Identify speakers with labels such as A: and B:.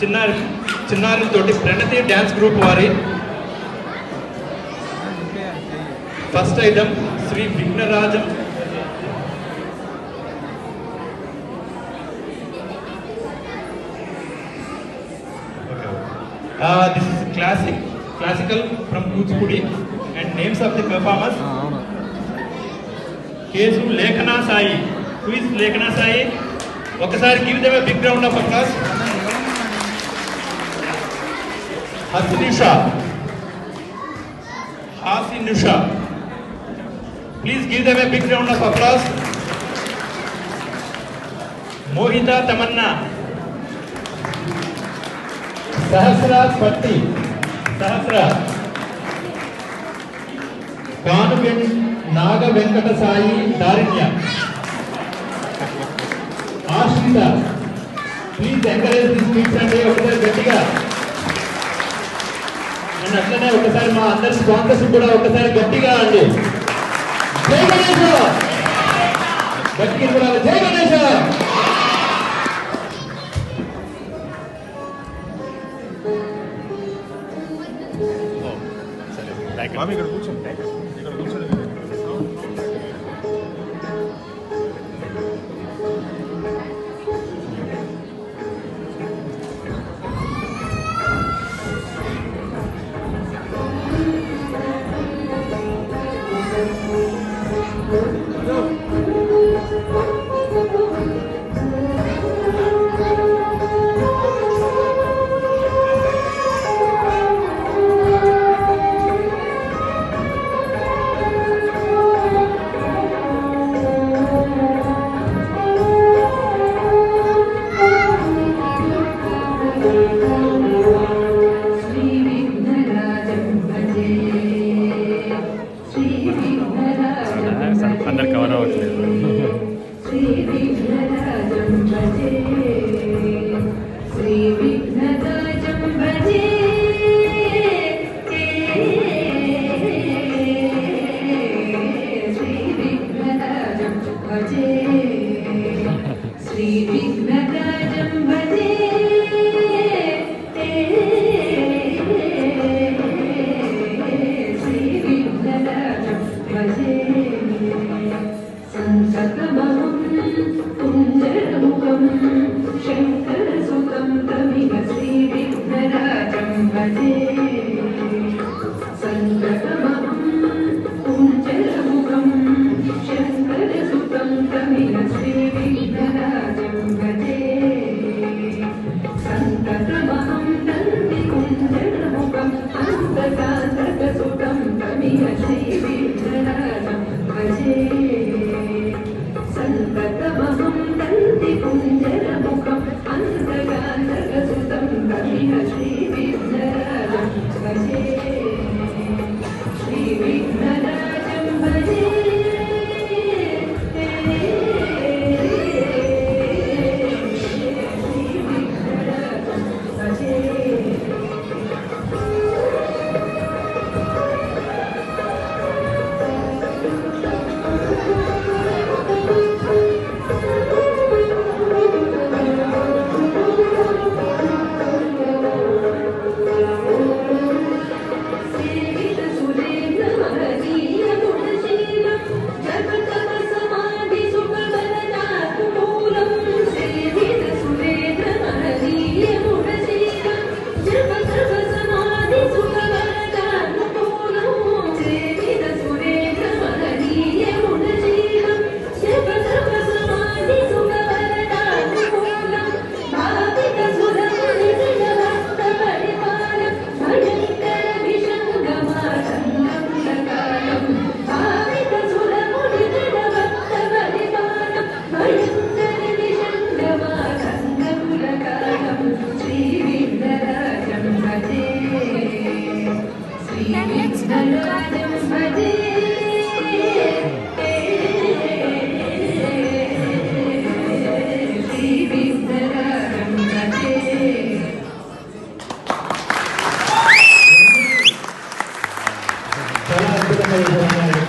A: చిన్నారితోటి Pranathi dance group వారి first item Shri Vighnarajam this is classical from Kuchipudi and names of the performers Kesu Lekhana Sai. Who is Lekhana Sai? Okasari give them a big round of applause. Hasinusha. Please give them a big round of applause. Mohita Tamanna. Sahasra Patti. Sahasra. Kanuben Naga Venkata Sai Darinya. Ashrita. Please encourage these kids and they over there Gatiga. And అట్లనే ఒకసారి మా అందరి sponsors కూడా ఒకసారి గట్టిగా అండి జై గణేశ గట్టిగా కూడా జై గణేశ మామి ఇక్కడ కూర్చోండి ఇక్కడ కూర్చోండి अंदर कवर अव्वట్లేదు శ్రీ విఘ్నరాజం భజే శ్రీ విఘ్నరాజం భజే శ్రీ విఘ్నరాజం భజే శ్రీ